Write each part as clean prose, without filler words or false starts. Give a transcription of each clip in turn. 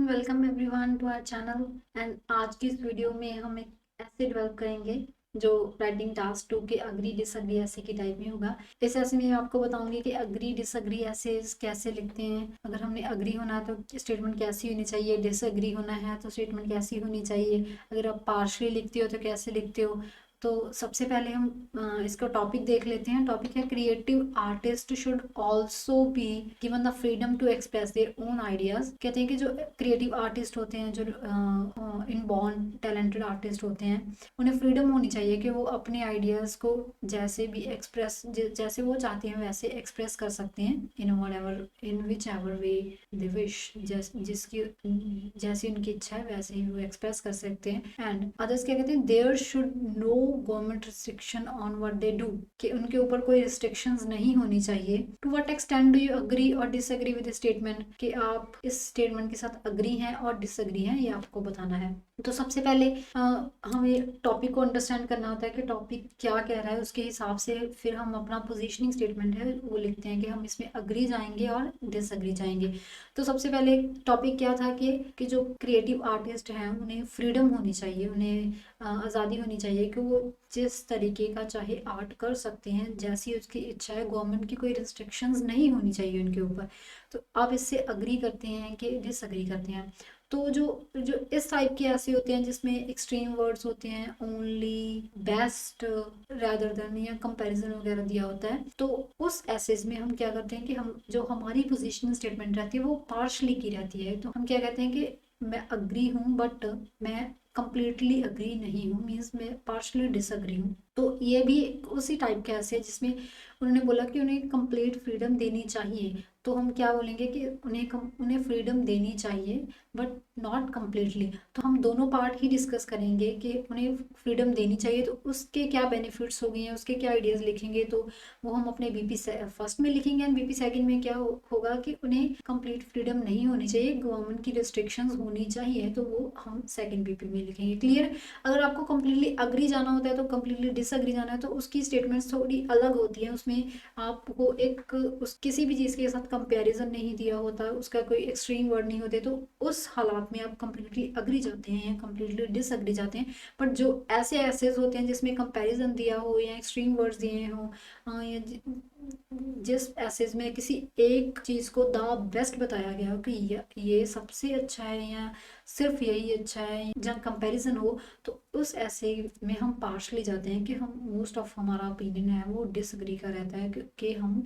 Welcome everyone to our channel. And आज की इस वीडियो में हम एक ऐसे डेवलप करेंगे जो राइटिंग टास्क 2 के अग्री डिसअग्री ऐसे की टाइप में होगा। इस ऐसे में आपको बताऊंगी कि अग्री डिसअग्री ऐसे कैसे लिखते हैं। अगर हमने अग्री होना है तो स्टेटमेंट कैसी होनी चाहिए, डिसअग्री होना है तो स्टेटमेंट कैसी होनी चाहिए, अगर आप पार्शली लिखते हो तो कैसे लिखते हो। तो सबसे पहले हम इसका टॉपिक देख लेते हैं। टॉपिक है creative artist should also be given the freedom to express their own ideas. कहते हैं कि जो क्रिएटिव आर्टिस्ट होते हैं, जो इनबॉर्न टैलेंटेड आर्टिस्ट होते हैं, उन्हें फ्रीडम होनी चाहिए कि वो अपने आइडियाज को जैसे भी एक्सप्रेस जैसे वो चाहते हैं वैसे एक्सप्रेस कर सकते हैं in one ever in which ever way they wish. जिसकी जैसी उनकी इच्छा है वैसे ही वो एक्सप्रेस कर सकते हैं। एंड अदर्स क्या कहते हैं, there should no government restriction on what they do, कि उनके ऊपर कोई रिस्ट्रिक्शंस नहीं होनी चाहिए। To what extend do you agree और डिसएग्री विद स्टेटमेंट, कि आप इस स्टेटमेंट के साथ अग्री हैं और डिसएग्री हैं, ये आपको बताना है। तो सबसे पहले हमें टॉपिक को अंडरस्टैंड करना होता है कि टॉपिक क्या कह रहा है, उसके हिसाब से फिर हम अपना पोजीशनिंग स्टेटमेंट है वो लिखते हैं कि हम इसमें अग्री जाएंगे और डिसएग्री जाएंगे। तो सबसे पहले टॉपिक क्या था कि जो क्रिएटिव आर्टिस्ट हैं उन्हें फ्रीडम होनी चाहिए, उन्हें आज़ादी होनी चाहिए कि वो जिस तरीके का चाहे आर्ट कर सकते हैं, जैसी उसकी इच्छा है। गवर्नमेंट की कोई रिस्ट्रिक्शंस नहीं होनी चाहिए उनके ऊपर। तो आप इससे अग्री करते हैं कि डिसअग्री करते हैं। तो जो जो इस टाइप के ऐसे होते हैं जिसमें एक्सट्रीम वर्ड्स होते हैं, ओनली, बेस्ट, रादर देन या कंपैरिजन वगैरह दिया होता है, तो उस एसेज में हम क्या करते हैं कि हम जो हमारी पोजीशनल स्टेटमेंट रहती है वो पार्शली की रहती है। तो हम क्या कहते हैं कि मैं अग्री हूँ बट मैं कंप्लीटली अग्री नहीं हूँ, मीन्स मैं पार्शली डिसअग्री हूँ। तो ये भी उसी टाइप का ऐसे है जिसमें उन्होंने बोला कि उन्हें कंप्लीट फ्रीडम देनी चाहिए। तो हम क्या बोलेंगे कि उन्हें फ्रीडम देनी चाहिए बट नॉट कम्प्लीटली। तो हम दोनों पार्ट ही डिस्कस करेंगे कि उन्हें फ्रीडम देनी चाहिए तो उसके क्या बेनिफिट्स हो गए हैं, उसके क्या आइडियाज़ लिखेंगे। तो वो हम अपने बीपी फर्स्ट में लिखेंगे एंड बीपी सेकंड में क्या होगा कि उन्हें कंप्लीट फ्रीडम नहीं होनी चाहिए, गवर्नमेंट की रिस्ट्रिक्शंस होनी चाहिए, तो वो हम सेकंड बीपी में लिखेंगे। क्लियर। अगर आपको कंप्लीटली अग्री जाना होता है तो कंप्लीटली डिसअग्री जाना है तो उसकी स्टेटमेंट्स थोड़ी अलग होती है। उसमें आपको किसी भी चीज़ के साथ कंपैरिजन नहीं दिया होता, उसका कोई एक्सट्रीम वर्ड नहीं होते, तो उस हालात में आप कंप्लीटली अग्री जाते हैं या कंप्लीटली डिसअग्री जाते हैं। बट जो ऐसे एसेज होते हैं जिसमें कंपैरिजन दिया हो या एक्सट्रीम वर्ड्स दिए हो, या जिस एसेज में किसी एक चीज़ को द बेस्ट बताया गया हो कि ये सबसे अच्छा है या सिर्फ यही अच्छा है, जहाँ कंपैरिजन हो, तो उस ऐसे में हम पार्शली जाते हैं कि हम मोस्ट ऑफ हमारा ओपिनियन है वो डिसअग्री का रहता है, क्योंकि हम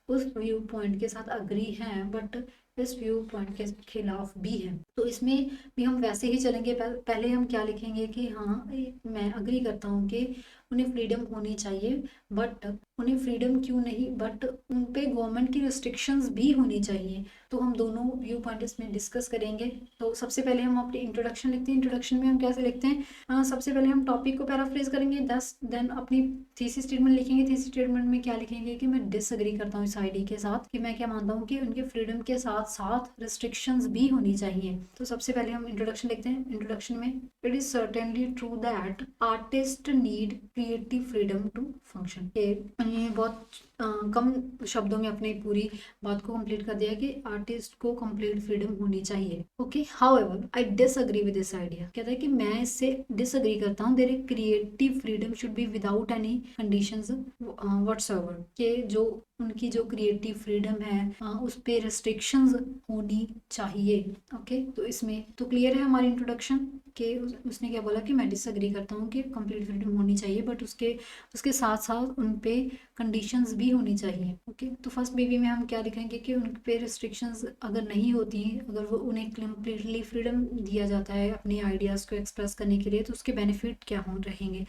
उस व्यू पॉइंट के साथ अग्री हैं बट इस व्यू पॉइंट के खिलाफ भी हैं। तो इसमें भी हम वैसे ही चलेंगे। पहले हम क्या लिखेंगे कि हाँ मैं अग्री करता हूँ कि उन्हें फ्रीडम होनी चाहिए, बट उन्हें फ्रीडम क्यों नहीं, बट उन पे गवर्नमेंट की रिस्ट्रिक्शंस भी होनी चाहिए। तो हम दोनों व्यू पॉइंट इसमें डिस्कस करेंगे। तो सबसे पहले हम अपनी इंट्रोडक्शन लिखते हैं। इंट्रोडक्शन में हम कैसे लिखते हैं, सबसे पहले हम टॉपिक को पैराफ्रेज करेंगे, देन अपनी थीसिस स्टेटमेंट लिखेंगे। थीसिस स्टेटमेंट में क्या लिखेंगे कि मैं डिसअग्री करता हूँ इस आईडी के साथ, कि मैं क्या मानता हूँ कि उनके फ्रीडम के साथ साथ रिस्ट्रिक्शंस भी होनी चाहिए। तो सबसे पहले हम इंट्रोडक्शन लिखते हैं। इंट्रोडक्शन में it is certainly true that artist need creative freedom to function. ये बहुत कम शब्दों में अपनी पूरी बात को कंप्लीट कर दिया कि आर्टिस्ट को कंप्लीट फ्रीडम होनी चाहिए। Okay, however I disagree with this idea. कहता है कि मैं इससे डिसअग्री करता हूँ। There creative freedom should be without any conditions whatsoever, के जो उनकी जो क्रिएटिव फ्रीडम है उस पे रिस्ट्रिक्शंस होनी चाहिए। ओके, तो इसमें तो क्लियर है हमारी इंट्रोडक्शन कि उसने क्या बोला कि मैं डिसअग्री करता हूँ कि कंप्लीट फ्रीडम होनी चाहिए बट उसके साथ साथ उन पे कंडीशंस भी होनी चाहिए। ओके, तो फर्स्ट बीवी में हम क्या लिखेंगे कि उन पे रिस्ट्रिक्शंस अगर नहीं होती, अगर वो उन्हें कम्प्लीटली फ्रीडम दिया जाता है अपने आइडियाज़ को एक्सप्रेस करने के लिए, तो उसके बेनिफिट क्या हो रहेंगे।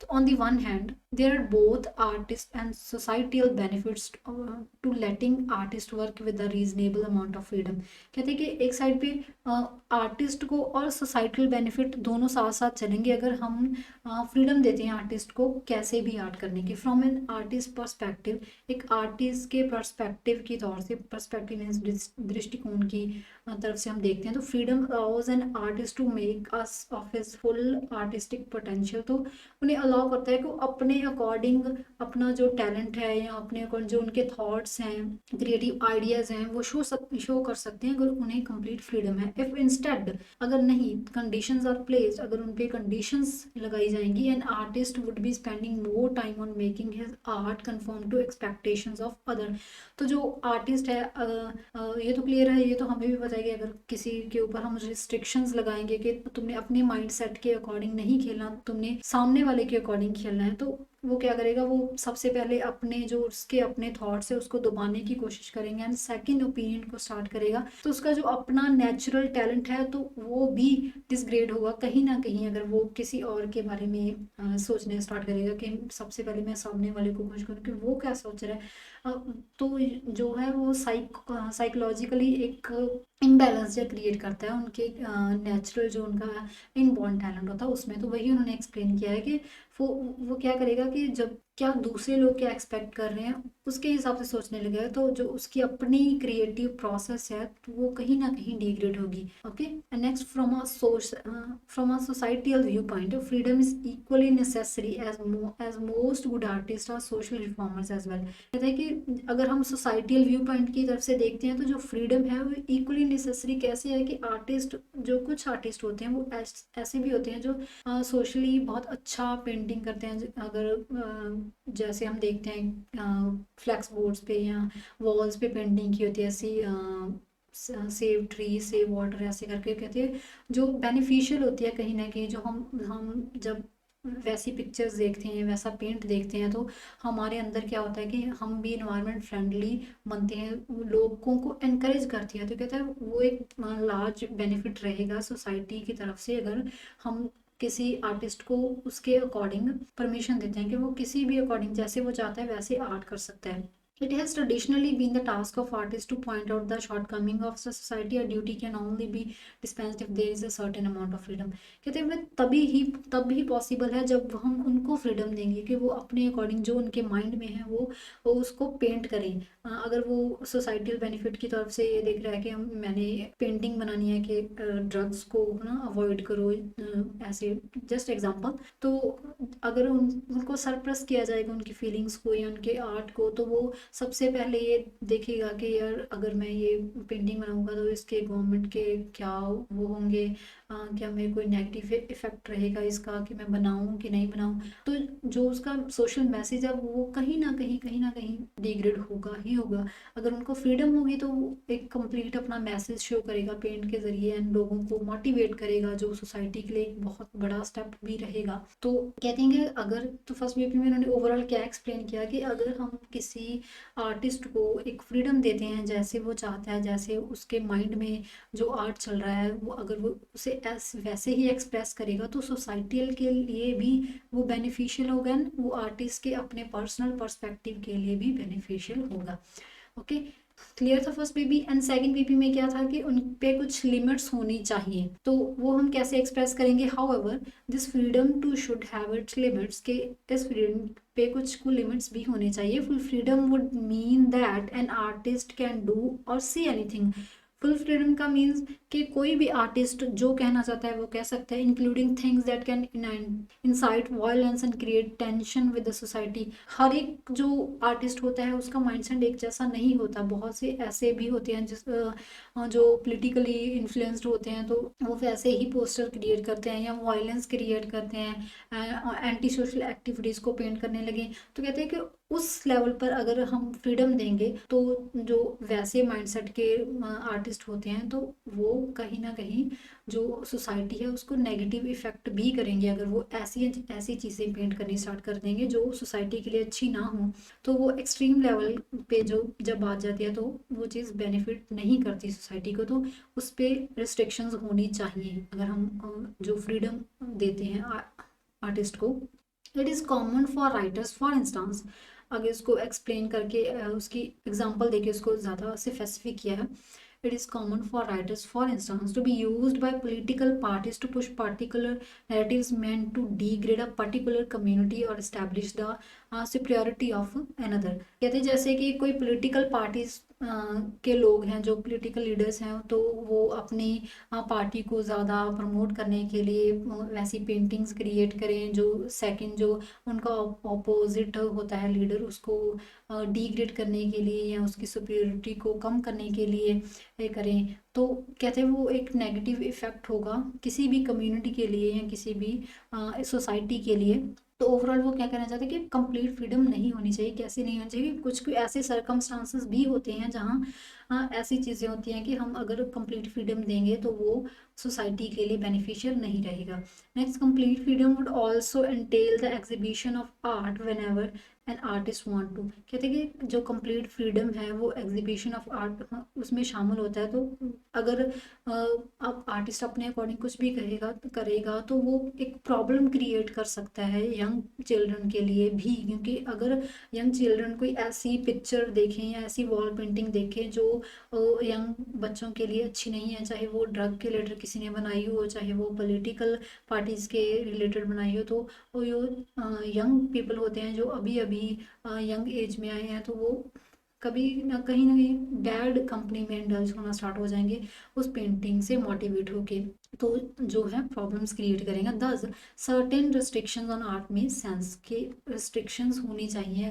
तो on the one hand there are both artist and societal benefits to letting artist work with a reasonable amount of freedom। कहते हैं कि एक साइड पे आर्टिस्ट को और सोसाइटल बेनिफिट दोनों साथ साथ चलेंगे अगर हम फ्रीडम देते हैं आर्टिस्ट को कैसे भी आर्ट करने की। फ्रॉम एन आर्टिस्ट पर्सपेक्टिव, एक आर्टिस्ट के पर्सपेक्टिव की तौर से, पर्सपेक्टिव मीन्स दृष्टिकोण की तरफ से हम देखते हैं, तो freedom allows an artist to make use of his full artistic potential. तो उन्हें अलाउ करता है कि वो अपने अकॉर्डिंग अपना जो टैलेंट है या अपने अकॉर्डिंग जो उनके थॉट्स हैं, क्रिएटिव आइडियाज हैं, वो शो कर सकते हैं अगर उन्हें कंप्लीट फ्रीडम है। इफ इंस्टेड, अगर नहीं, कंडीशंस आर प्लेस्ड, अगर उन पे कंडीशंस लगाई जाएंगी, an artist would be spending more time on making his art conform to expectations of other. तो जो आर्टिस्ट है, ये तो क्लियर है, ये तो हमें भी पता है कि अगर किसी के ऊपर हम रिस्ट्रिक्शंस लगाएंगे कि तुमने अपने माइंड सेट के अकॉर्डिंग नहीं खेलना, तुमने सामने वाले के अकॉर्डिंग खेलना है, तो वो क्या करेगा, वो सबसे पहले अपने जो उसके अपने थॉट्स है उसको दबाने की कोशिश करेंगे एंड सेकंड ओपिनियन को स्टार्ट करेगा। तो उसका जो अपना नेचुरल टैलेंट है तो वो भी डिसग्रेड होगा कहीं ना कहीं, अगर वो किसी और के बारे में सोचने स्टार्ट करेगा कि सबसे पहले मैं सामने वाले को खुश करूँ कि वो क्या सोच रहा है। तो जो है वो साइकोलॉजिकली एक इम्बैलेंस जो क्रिएट करता है उनके नेचुरल जो उनका इनबॉर्न टैलेंट होता है उसमें। तो वही उन्होंने एक्सप्लेन किया है कि वो क्या करेगा कि जब क्या दूसरे लोग क्या एक्सपेक्ट कर रहे हैं उसके हिसाब से सोचने लगेगा, तो जो उसकी अपनी क्रिएटिव प्रोसेस है तो वो कहीं ना कहीं डिग्रेड होगी। Okay, next, from a societal view point, freedom is equally necessary as most good artist are social reformers as well. कहते हैं कि अगर हम सोसाइटल व्यू पॉइंट की तरफ से देखते हैं तो जो फ्रीडम है वो इक्वली नेसेसरी कैसे है कि आर्टिस्ट, जो कुछ आर्टिस्ट होते हैं वो ऐसे भी होते हैं जो सोशली बहुत अच्छा पेंटिंग करते हैं। अगर जैसे हम देखते हैं फ्लैक्स बोर्ड्स पे या वॉल्स पे पेंटिंग की होती है ऐसी, सेव ट्री सेव वाटर ऐसे करके कहते हैं, जो बेनिफिशियल होती है कहीं ना कहीं। जो हम जब वैसी पिक्चर्स देखते हैं, वैसा पेंट देखते हैं, तो हमारे अंदर क्या होता है कि हम भी इन्वायरमेंट फ्रेंडली बनते हैं, लोगों को एनकरेज करती है। तो कहते हैं वो एक लार्ज बेनिफिट रहेगा सोसाइटी की तरफ से अगर हम किसी आर्टिस्ट को उसके अकॉर्डिंग परमिशन देते हैं कि वो किसी भी अकॉर्डिंग जैसे वो चाहता है वैसे आर्ट कर सकता है। It has traditionally been the task of artists to point out the shortcoming of the society. A duty can only be dispensed if there is a certain amount of freedom. कहते हैं वह तब ही possible है जब हम उनको freedom देंगे कि वो अपने अकॉर्डिंग जो उनके माइंड में है वो उसको पेंट करें। अगर वो सोसाइटल बेनिफिट की तरफ से ये देख रहा है कि मैंने पेंटिंग बनानी है कि ड्रग्स को ना अवॉइड करो, ऐसे जस्ट एग्जांपल, तो अगर उनको सरप्रेस किया जाएगा उनकी फीलिंग्स को या उनके आर्ट को, तो वो सबसे पहले ये देखेगा कि यार अगर मैं ये पेंटिंग बनाऊंगा तो इसके गवर्नमेंट के क्या वो होंगे, क्या मेरे कोई नेगेटिव इफेक्ट रहेगा इसका कि मैं बनाऊं कि नहीं बनाऊं। तो जो उसका सोशल मैसेज है वो कहीं ना कहीं डिग्रेड होगा ही होगा। अगर उनको फ्रीडम होगी तो वो एक कंप्लीट अपना मैसेज शो करेगा पेंट के जरिए एंड लोगों को मोटिवेट करेगा, जो सोसाइटी के लिए एक बहुत बड़ा स्टेप भी रहेगा। तो कहते हैं कि अगर, तो फर्स्ट वीक में उन्होंने ओवरऑल क्या एक्सप्लेन किया कि अगर हम किसी आर्टिस्ट को एक फ्रीडम देते हैं जैसे वो चाहता है, जैसे उसके माइंड में जो आर्ट चल रहा है वो अगर वो उसे वैसे ही एक्सप्रेस करेगा तो सोसाइटल के लिए भी वो बेनिफिशियल होगा एंड वो आर्टिस्ट के अपने पर्सनल पर्सपेक्टिव के लिए भी बेनिफिशियल होगा। ओके, क्लियर था first BP. And second BP में क्या था कि उन पे कुछ लिमिट्स होनी चाहिए, तो वो हम कैसे एक्सप्रेस करेंगे। However this freedom to should have its limits, के इस फ्रीडम पे कुछ लिमिट्स भी होने चाहिए। Full freedom would mean that an artist can do और सी एनीथिंग। फुल फ्रीडम का मीन्स कि कोई भी आर्टिस्ट जो कहना चाहता है वो कह सकता है, including things that can incite violence and create tension with the society. हर एक जो आर्टिस्ट होता है उसका माइंडसेट एक जैसा नहीं होता, बहुत से ऐसे भी होते हैं जो पोलिटिकली इन्फ्लुएंस्ड होते हैं तो वो वैसे ही पोस्टर क्रिएट करते हैं या वायलेंस क्रिएट करते हैं, एंटी सोशल एक्टिविटीज़ को पेंट करने लगे। तो कहते हैं कि उस लेवल पर अगर हम फ्रीडम देंगे तो जो वैसे माइंडसेट के आर्टिस्ट होते हैं तो वो कहीं ना कहीं जो सोसाइटी है उसको नेगेटिव इफेक्ट भी करेंगे। अगर वो ऐसी ऐसी चीज़ें पेंट करनी स्टार्ट कर देंगे जो सोसाइटी के लिए अच्छी ना हो, तो वो एक्सट्रीम लेवल पे जो जब आ जाती है तो वो चीज़ बेनिफिट नहीं करती सोसाइटी को। तो उस पर रिस्ट्रिक्शंस होनी चाहिए अगर हम जो फ्रीडम देते हैं आर्टिस्ट को। It is common for writers for instance, आगे उसको एक्सप्लेन करके उसकी एग्जांपल देके उसको ज़्यादा स्पेसिफिक किया है। It is common for writers, for instance, to be used by political parties to push particular narratives meant to degrade a particular community or establish the superiority of another। कहते हैं जैसे कि कोई political parties के लोग हैं, जो political leaders हैं, तो वो अपनी पार्टी को ज़्यादा प्रमोट करने के लिए वैसी पेंटिंग्स क्रिएट करें जो सेकंड जो उनका ऑपोजिट होता है लीडर, उसको डिग्रेड करने के लिए या उसकी सुपीरियरिटी को कम करने के लिए ये करें। तो कहते हैं वो एक नेगेटिव इफ़ेक्ट होगा किसी भी कम्युनिटी के लिए या किसी भी सोसाइटी के लिए। तो ओवरऑल वो क्या कहना चाहते हैं कि कंप्लीट फ्रीडम नहीं होनी चाहिए। कैसे नहीं होनी चाहिए? कुछ कुछ ऐसे सर्कमस्टांसेस भी होते हैं जहाँ ऐसी चीज़ें होती हैं कि हम अगर कंप्लीट फ्रीडम देंगे तो वो सोसाइटी के लिए बेनिफिशियल नहीं रहेगा। Next, complete freedom would also entail the exhibition of art whenever an artist want to. कहते हैं कि जो कंप्लीट फ्रीडम है वो एग्जीबिशन ऑफ आर्ट उसमें शामिल होता है। तो अगर अब आर्टिस्ट अपने अकॉर्डिंग कुछ भी करेगा तो वो एक प्रॉब्लम क्रिएट कर सकता है यंग चिल्ड्रन के लिए भी, क्योंकि अगर यंग चिल्ड्रन कोई ऐसी पिक्चर देखें या ऐसी वॉल पेंटिंग देखें जो यंग बच्चों के लिए अच्छी नहीं है, चाहे वो ड्रग के रिलेटेड किसी ने बनाई हो, चाहे वो पॉलिटिकल पार्टीज के रिलेटेड बनाई हो, तो वो जो यंग पीपल होते हैं जो अभी अभी यंग एज में आए हैं, तो वो कभी ना कहीं बैड कंपनी में इंडल्ज होना स्टार्ट हो जाएंगे उस पेंटिंग से मोटिवेट होके, तो जो है प्रॉब्लम्स क्रिएट करेंगे। दस, सर्टेन रिस्ट्रिक्शंस ऑन आर्ट में सेंस के रिस्ट्रिक्शंस होनी चाहिए,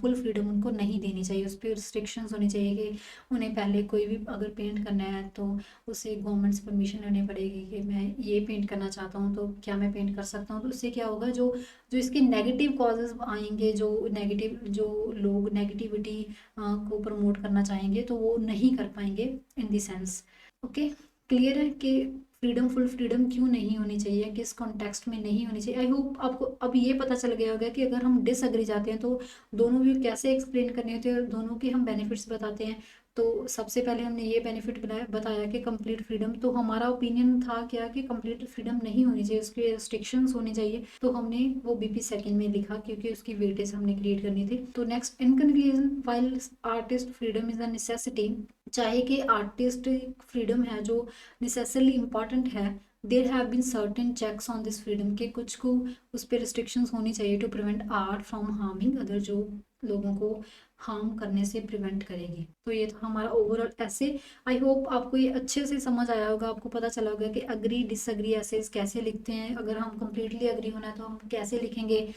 फुल फ्रीडम उनको नहीं देनी चाहिए, उस पर रिस्ट्रिक्शंस होनी चाहिए कि उन्हें पहले कोई भी अगर पेंट करना है तो उसे गवर्नमेंट से परमिशन लेनी पड़ेगी कि मैं ये पेंट करना चाहता हूँ तो क्या मैं पेंट कर सकता हूँ। तो उससे क्या होगा, जो जो इसके नेगेटिव कॉजेज आएंगे, जो लोग नेगेटिविटी को प्रमोट करना चाहेंगे तो वो नहीं कर पाएंगे इन दी सेंस। ओके, क्लियर है कि फ्रीडम, फुल फ्रीडम क्यों नहीं होनी चाहिए, किस कॉन्टेक्स्ट में नहीं होनी चाहिए। आई होप आपको अब ये पता चल गया होगा कि अगर हम डिसएग्री जाते हैं तो दोनों व्यू कैसे एक्सप्लेन करने होते हैं और दोनों के हम बेनिफिट्स बताते हैं। तो सबसे पहले हमने ये बेनिफिट बताया कि कंप्लीट फ्रीडम, तो हमारा ओपिनियन था क्या कि कंप्लीट फ्रीडम नहीं होनी चाहिए, उसके रिस्ट्रिक्शंस होनी चाहिए, तो हमने वो बीपी सेकंड में लिखा क्योंकि उसकी वेटेज हमने क्रिएट करनी थी। तो next, in conclusion, while artist freedom is a necessity, चाहे कि आर्टिस्ट फ्रीडम है जो नेसेसरली इम्पॉर्टेंट है, there have been certain checks on this freedom, के कुछ को उस पर रिस्ट्रिक्शंस होनी चाहिए to prevent art from harming other, जो लोगों को हार्म करने से प्रिवेंट करेगी। तो ये था हमारा ओवरऑल ऐसे। आई होप आपको ये अच्छे से समझ आया होगा, आपको पता चला होगा कि अग्री डिसअग्री ऐसे कैसे लिखते हैं, अगर हम कंप्लीटली अग्री होना है तो हम कैसे लिखेंगे,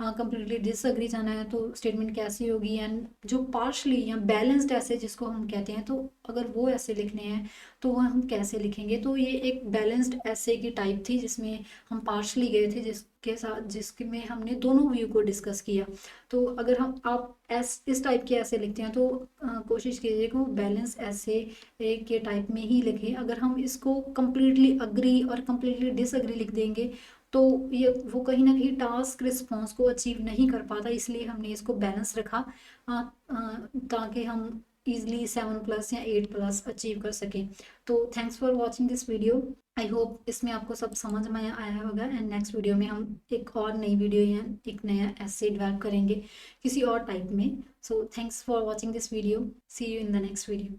कंप्लीटली डिसअग्री जाना है तो स्टेटमेंट कैसी होगी, एंड जो पार्शली या बैलेंस्ड ऐसे जिसको हम कहते हैं, तो अगर वो ऐसे लिखने हैं तो वह हम कैसे लिखेंगे। तो ये एक बैलेंस्ड ऐसे की टाइप थी जिसमें हम पार्शली गए थे, जिसके साथ जिसके में हमने दोनों व्यू को डिस्कस किया। तो अगर हम आप इस टाइप के ऐसे लिखते हैं तो कोशिश कीजिए कि वो बैलेंस ऐसे के टाइप में ही लिखें। अगर हम इसको कम्प्लीटली अग्री और कम्प्लीटली डिसअग्री लिख देंगे तो ये वो कहीं ना कहीं टास्क रिस्पॉन्स को अचीव नहीं कर पाता, इसलिए हमने इसको बैलेंस रखा ताकि हम इजली 7+ या 8+ अचीव कर सकें। तो thanks for watching this video. I hope इसमें आपको सब समझ में आया होगा, एंड नेक्स्ट वीडियो में हम एक और नई वीडियो या एक नया ऐसे डेवलप करेंगे किसी और टाइप में। So thanks for watching this video, see you in the next video.